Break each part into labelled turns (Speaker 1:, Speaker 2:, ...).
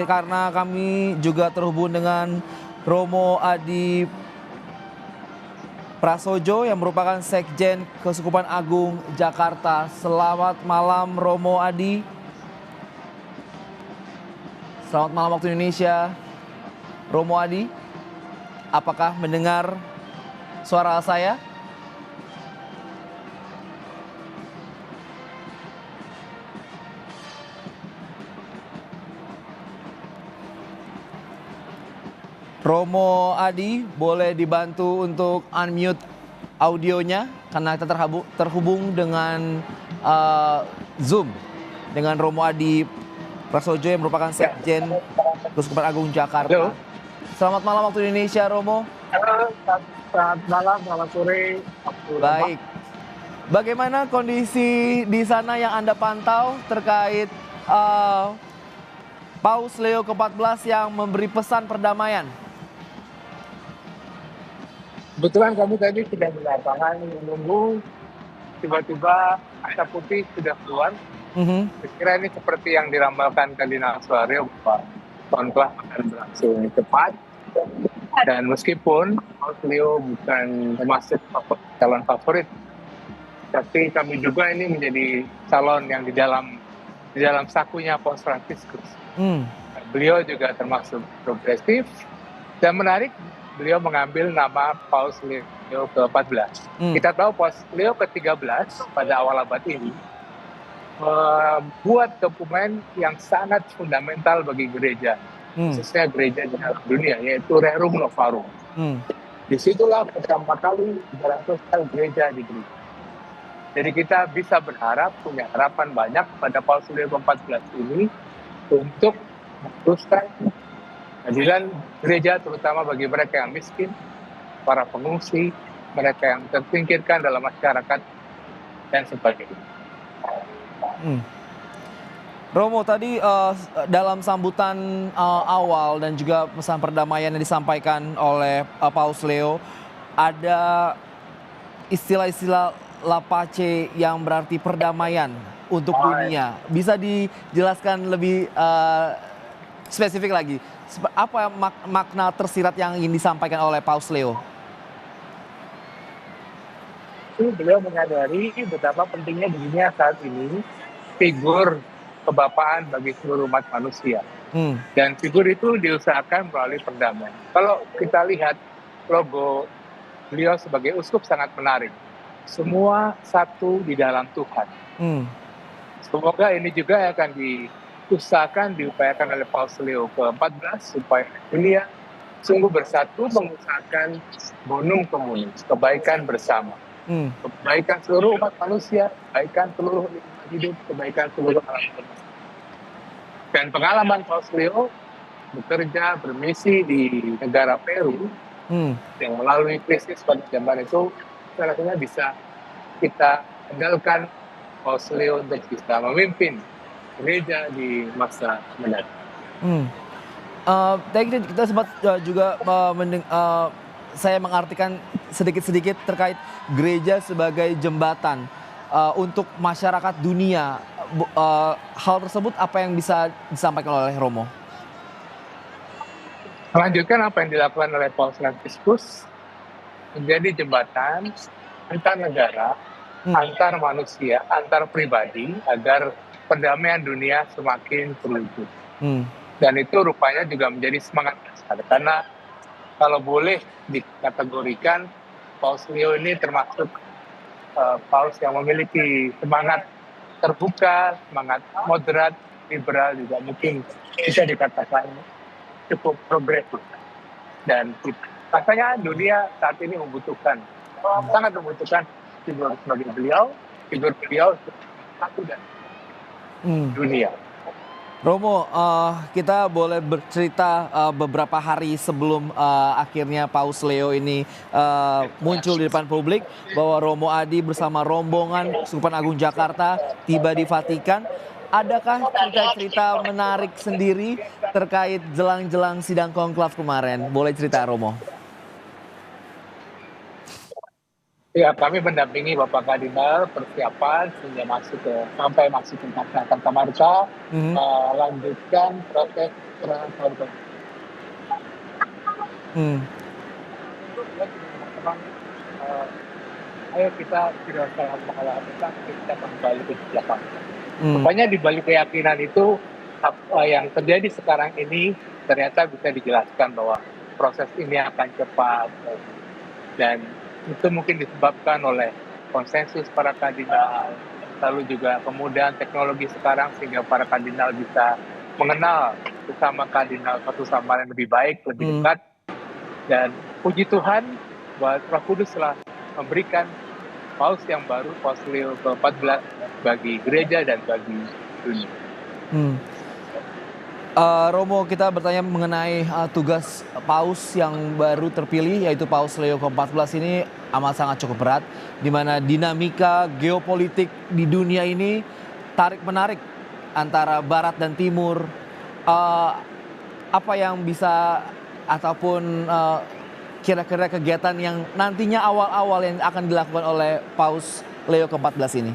Speaker 1: karena kami juga terhubung dengan Romo Adi Prasojo yang merupakan Sekjen Keuskupan Agung Jakarta. Selamat malam Romo Adi. Selamat malam waktu Indonesia. Romo Adi, apakah mendengar suara saya? Romo Adi, boleh dibantu untuk unmute audionya karena kita terhubung dengan Zoom dengan Romo Adi Prasojo yang merupakan Sekjen Keuskupan Agung Jakarta.
Speaker 2: Halo.
Speaker 1: Selamat malam waktu Indonesia, Romo.
Speaker 2: Halo, selamat malam, selamat sore.
Speaker 1: Baik. Bagaimana kondisi di sana yang Anda pantau terkait Paus Leo ke-14 yang memberi pesan perdamaian?
Speaker 2: Kebetulan kami tadi sudah di lapangan menunggu, tiba-tiba asap putih sudah keluar. Saya kira ini seperti yang diramalkan Kardinal Suarez bahwa konklaf akan berlangsung cepat. Dan meskipun Paus Leo bukan termasuk calon favorit, tapi kami juga ini menjadi calon yang di dalam sakunya Paus Fransiskus. Beliau juga termasuk progresif dan menarik. Beliau mengambil nama Paus Leo ke-14. Kita tahu Paus Leo ke-13 pada awal abad ini membuat dokumen yang sangat fundamental bagi gereja, khususnya gereja di dalam dunia, yaitu Rerum Novarum. Disitulah pertama kali dalam sosial gereja di gereja. Jadi kita bisa berharap, punya harapan banyak pada Paus Leo ke-14 ini untuk meneruskan keadilan gereja, terutama bagi mereka yang miskin, para pengungsi, mereka yang tersingkirkan dalam masyarakat, dan sebagainya.
Speaker 1: Romo, tadi dalam sambutan awal dan juga pesan perdamaian yang disampaikan oleh Paus Leo, ada istilah-istilah La Pace yang berarti perdamaian untuk dunia. Bisa dijelaskan lebih spesifik lagi, apa makna tersirat yang ingin disampaikan oleh Paus Leo?
Speaker 2: Beliau menyadari betapa pentingnya di dunia saat ini figur kebapaan bagi seluruh umat manusia. Dan figur itu diusahakan melalui perdamaian. Kalau kita lihat logo beliau sebagai uskup sangat menarik. Semua satu di dalam Tuhan. Semoga ini juga akan diupayakan oleh Paus Leo ke-14 supaya dunia sungguh bersatu mengusahakan bonum communis, kebaikan bersama. Kebaikan seluruh umat manusia, kebaikan seluruh hidup, kebaikan seluruh alam semesta. Dan pengalaman Paus Leo bekerja, bermisi di negara Peru, yang melalui krisis pada zaman itu, rasanya bisa kita andalkan Paus Leo untuk bisa memimpin gereja di masa mendatang.
Speaker 1: Tadi kita sempat juga saya mengartikan sedikit-sedikit terkait gereja sebagai jembatan untuk masyarakat dunia. Hal tersebut apa yang bisa disampaikan oleh Romo?
Speaker 2: Melanjutkan apa yang dilakukan oleh Paus Fransiskus, menjadi jembatan antar negara, antar manusia, antar pribadi, agar perdamaian dunia semakin terwujud. Dan itu rupanya juga menjadi semangat besar. Karena kalau boleh dikategorikan, Paus Leo ini termasuk Paus yang memiliki semangat terbuka, semangat moderat, liberal, juga mungkin bisa dikatakan cukup progresif. Dan rasanya dunia saat ini sangat membutuhkan figur sebagai beliau, figur beliau satu dan dunia.
Speaker 1: Romo, kita boleh bercerita beberapa hari sebelum akhirnya Paus Leo ini muncul di depan publik bahwa Romo Adi bersama rombongan Keuskupan Agung Jakarta tiba di Vatikan. Adakah cerita-cerita menarik sendiri terkait jelang-jelang sidang konklav kemarin? Boleh cerita, Romo?
Speaker 2: Ya, kami mendampingi Bapak Kardinal persiapan sampai masuk ke Santa Marta,
Speaker 1: Mhm.
Speaker 2: lanjutkan proses transfer.
Speaker 1: Hmm.
Speaker 2: Itu dia sudah mengatakan, ayo kita tidak salah mengalah kita kembali ke belakang.
Speaker 1: Hmm.
Speaker 2: Rupanya di balik keyakinan itu apa yang terjadi sekarang ini ternyata bisa dijelaskan bahwa proses ini akan cepat dan itu mungkin disebabkan oleh konsensus para kardinal, lalu juga kemudian teknologi sekarang sehingga para kardinal bisa mengenal sesama kardinal satu sama lain lebih baik, lebih
Speaker 1: Hmm.
Speaker 2: dekat, dan puji Tuhan bahwa Roh Kudus telah memberikan Paus yang baru, Paus Leo ke-14 bagi gereja dan bagi dunia.
Speaker 1: Hmm. Romo, kita bertanya mengenai tugas Paus yang baru terpilih, yaitu Paus Leo ke-14 ini amat sangat cukup berat, di mana dinamika geopolitik di dunia ini tarik-menarik antara Barat dan Timur. Eh, Apa yang bisa ataupun kira-kira kegiatan yang nantinya awal-awal yang akan dilakukan oleh Paus Leo ke-14 ini?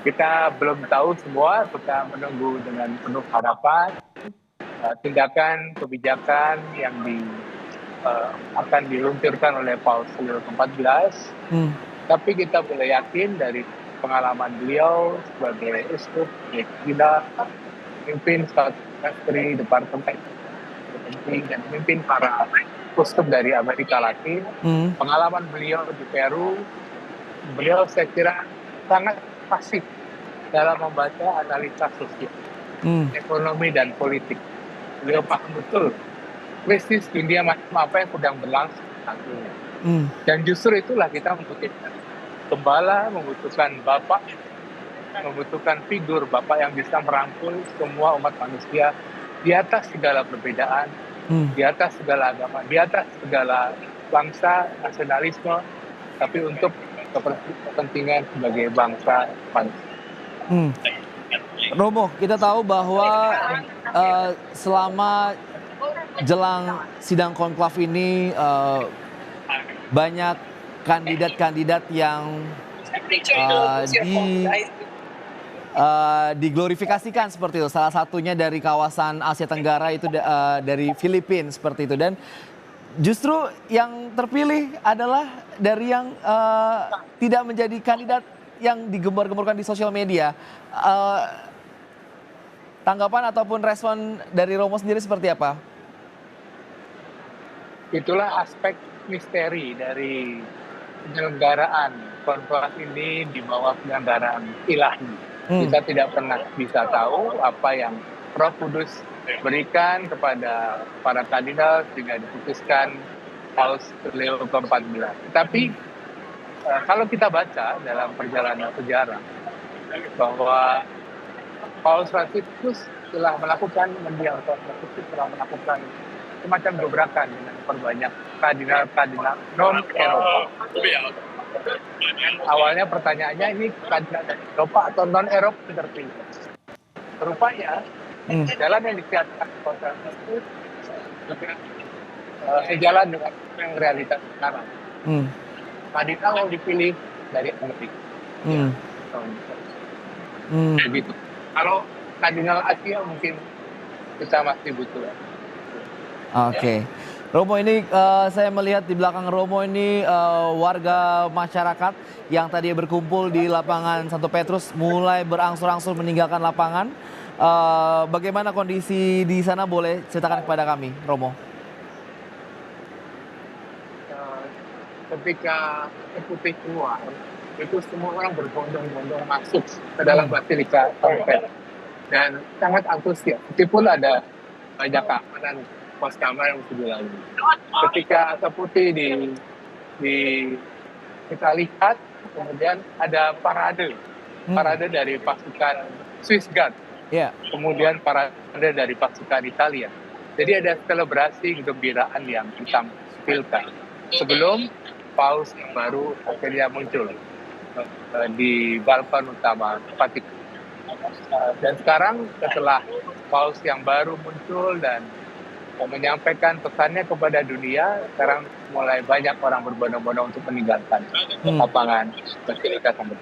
Speaker 2: Kita belum tahu semua, kita menunggu dengan penuh harapan tindakan kebijakan yang akan diluncurkan oleh Paus Leo ke-14. Tapi kita boleh yakin dari pengalaman beliau sebagai uskup Gila, memimpin satu distri departemen penting dan memimpin para uskup dari Amerika Latin. Pengalaman beliau di Peru, beliau saya kira sangat pasif dalam membaca analisa sosial, ekonomi dan politik. Beliau paham betul krisis dunia macam apa yang sedang berlangsung saat ini. Dan justru itulah kita membutuhkan gembala, membutuhkan bapak, membutuhkan figur bapak yang bisa merangkul semua umat manusia di atas segala perbedaan, di atas segala agama, di atas segala bangsa, nasionalisme, tapi untuk kepentingan sebagai bangsa manusia.
Speaker 1: Romo, kita tahu bahwa selama jelang sidang konklav ini banyak kandidat-kandidat yang diglorifikasikan seperti itu. Salah satunya dari kawasan Asia Tenggara itu dari Filipina seperti itu. Dan justru yang terpilih adalah dari yang tidak menjadi kandidat yang digembar-gemborkan di sosial media. Tanggapan ataupun respon dari Romo sendiri seperti apa?
Speaker 2: Itulah aspek misteri dari penyelenggaraan konklav ini di bawah penyelenggaraan ilahi. Kita tidak pernah bisa tahu apa yang Roh Kudus berikan kepada para kardinal sehingga diputuskan Paus Leo ke-14. Tapi kalau kita baca dalam perjalanan sejarah bahwa Paus Franciscus telah melakukan melakukan semacam gebrakan dengan memperbanyak kardinal-kardinal non-Eropa. Awalnya pertanyaannya ini kardinal dari Eropa atau non-Eropa yang terpilih. Rupanya jalan yang disiapkan Paus Franciscus juga sejalan dengan yang realitas sekarang. Kardinal yang dipilih dari Amerika. Begitu. Kalau kardinal Asia mungkin kita masih butuh.
Speaker 1: Oke. Romo, ini saya melihat di belakang Romo ini warga masyarakat yang tadi berkumpul di lapangan Santo Petrus mulai berangsur-angsur meninggalkan lapangan. Bagaimana kondisi di sana, boleh ceritakan kepada kami, Romo?
Speaker 2: Ketika putih keluar, itu semua orang berbondong-bondong masuk ke dalam Basilika Santo Petrus dan sangat antusias. Meskipun ada banyak keamanan pos kamar yang mesti dilalui. Ketika asap putih kita lihat, kemudian ada parade dari pasukan Swiss Guard, kemudian parade dari pasukan Italia. Jadi ada selebrasi kegembiraan yang ditampilkan sebelum Paus yang baru akhirnya muncul di balkon utama Vatikan. Dan sekarang setelah Paus yang baru muncul dan menyampaikan pesannya kepada dunia. Sekarang mulai banyak orang berbondong-bondong untuk meninggalkan lapangan Basilika Sambut.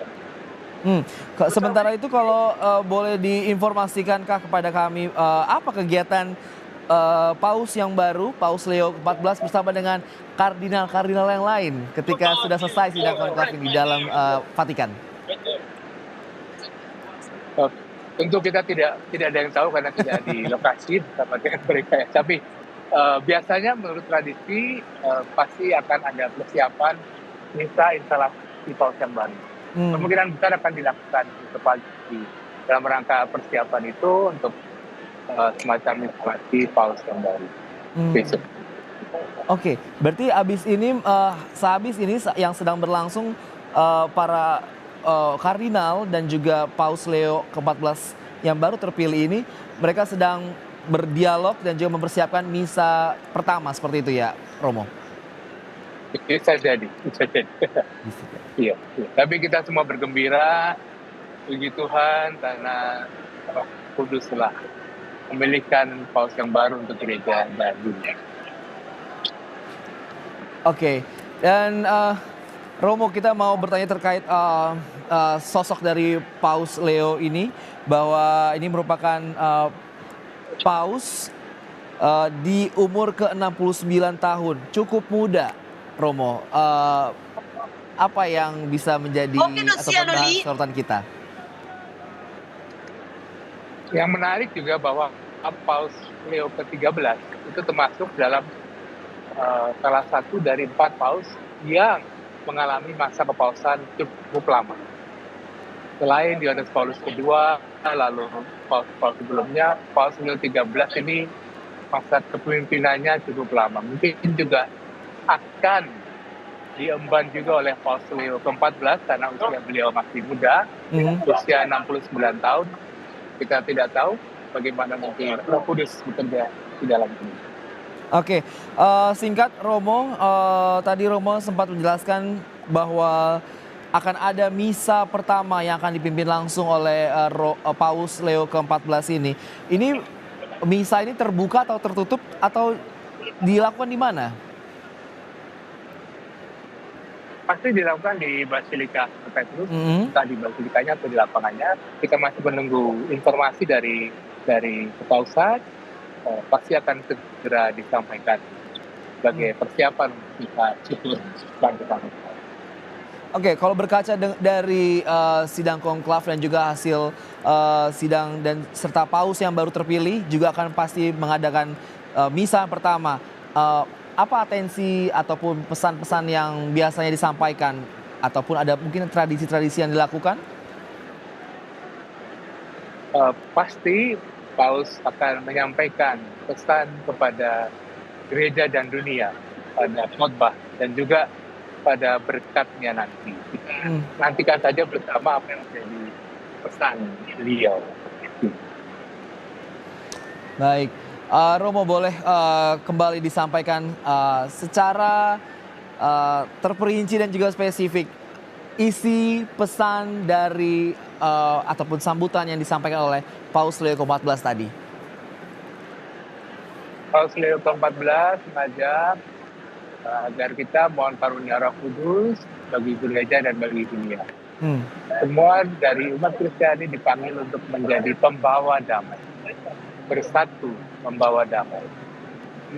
Speaker 1: Sementara itu kalau boleh diinformasikankah kepada kami apa kegiatan Paus yang baru, Paus Leo ke-14 bersama dengan kardinal-kardinal yang lain ketika sudah selesai sidang konklaf ini di dalam Vatikan?
Speaker 2: Tentu kita tidak ada yang tahu karena tidak di lokasi bersama dengan mereka ya. Tapi biasanya menurut tradisi pasti akan ada persiapan misa instalasi Paus yang baru. Kemungkinan besar akan dilakukan besok pagi dalam rangka persiapan itu untuk semacam instalasi Paus yang baru besok.
Speaker 1: Oke, berarti sehabis ini yang sedang berlangsung para kardinal dan juga Paus Leo ke-14 yang baru terpilih ini, mereka sedang berdialog dan juga mempersiapkan misa pertama seperti itu ya, Romo?
Speaker 2: Bisa jadi. Iya. Tapi kita semua bergembira, puji Tuhan, karena Roh Kudus telah memilihkan Paus yang baru untuk gereja dan dunia.
Speaker 1: Oke, dan Romo, kita mau bertanya terkait sosok dari Paus Leo ini, bahwa ini merupakan Paus di umur ke-69 tahun, cukup muda, Romo. Apa yang bisa menjadi sorotan kita?
Speaker 2: Yang menarik juga bahwa Paus Leo ke-13 itu termasuk dalam salah satu dari 4 paus yang mengalami masa kepausan cukup lama. Selain Yohanes Paulus II, lalu paus sebelumnya, Paus Leo 13 ini masa kepemimpinannya cukup lama. Mungkin juga akan diemban juga oleh Paus Leo ke-14 karena usia beliau masih muda, usia 69 tahun. Kita tidak tahu bagaimana nanti Roh Kudus bekerja di dalam ini.
Speaker 1: Oke, singkat Romo, tadi Romo sempat menjelaskan bahwa akan ada misa pertama yang akan dipimpin langsung oleh Paus Leo ke-14 ini. Ini misa ini terbuka atau tertutup atau dilakukan di mana?
Speaker 2: Pasti dilakukan di Basilika Petrus, entah di Basilikanya atau di lapangannya. Kita masih menunggu informasi dari kepausan. Pasti akan segera disampaikan sebagai persiapan kita syukur bangkitan.
Speaker 1: Oke, kalau berkaca dari sidang konklaf dan juga hasil sidang dan serta paus yang baru terpilih juga akan pasti mengadakan misa pertama. Apa atensi ataupun pesan-pesan yang biasanya disampaikan ataupun ada mungkin tradisi-tradisi yang dilakukan?
Speaker 2: Pasti Paus akan menyampaikan pesan kepada gereja dan dunia pada khotbah dan juga pada berkatnya nanti. Kita nantikan saja bersama apa yang menjadi pesan beliau.
Speaker 1: Baik, Romo boleh kembali disampaikan secara terperinci dan juga spesifik isi pesan dari ataupun sambutan yang disampaikan oleh Paus Leo ke-14 tadi.
Speaker 2: Paus Leo ke-14 mengajak agar kita mohon karunia Roh Kudus bagi gereja dan bagi dunia. Semua dari umat Kristiani dipanggil untuk menjadi pembawa damai, bersatu membawa damai,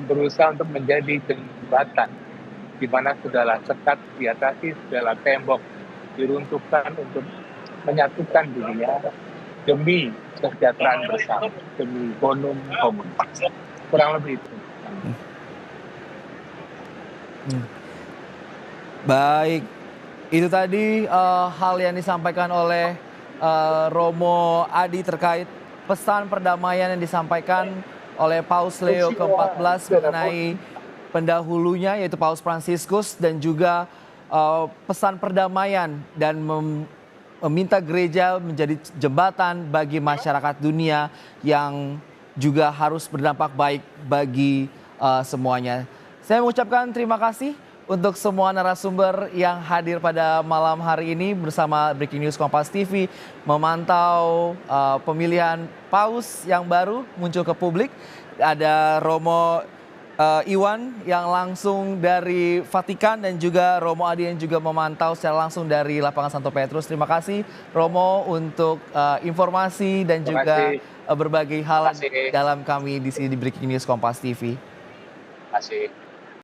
Speaker 2: berusaha untuk menjadi jembatan di mana segala sekat diatasi, segala tembok diruntuhkan untuk menyatukan dunia demi kesejahteraan bersama, demi bonum commun. Kurang lebih itu.
Speaker 1: Baik, itu tadi hal yang disampaikan oleh Romo Adi terkait pesan perdamaian yang disampaikan oleh Paus Leo ke-14 mengenai pendahulunya yaitu Paus Fransiskus dan juga pesan perdamaian dan meminta gereja menjadi jembatan bagi masyarakat dunia yang juga harus berdampak baik bagi semuanya. Saya mengucapkan terima kasih untuk semua narasumber yang hadir pada malam hari ini bersama Breaking News Kompas TV memantau pemilihan paus yang baru muncul ke publik. Ada Romo Iwan yang langsung dari Vatikan dan juga Romo Adi yang juga memantau secara langsung dari lapangan Santo Petrus. Terima kasih Romo untuk informasi dan juga berbagai hal dalam kami di sini di Breaking News Kompas TV.
Speaker 2: Terima kasih.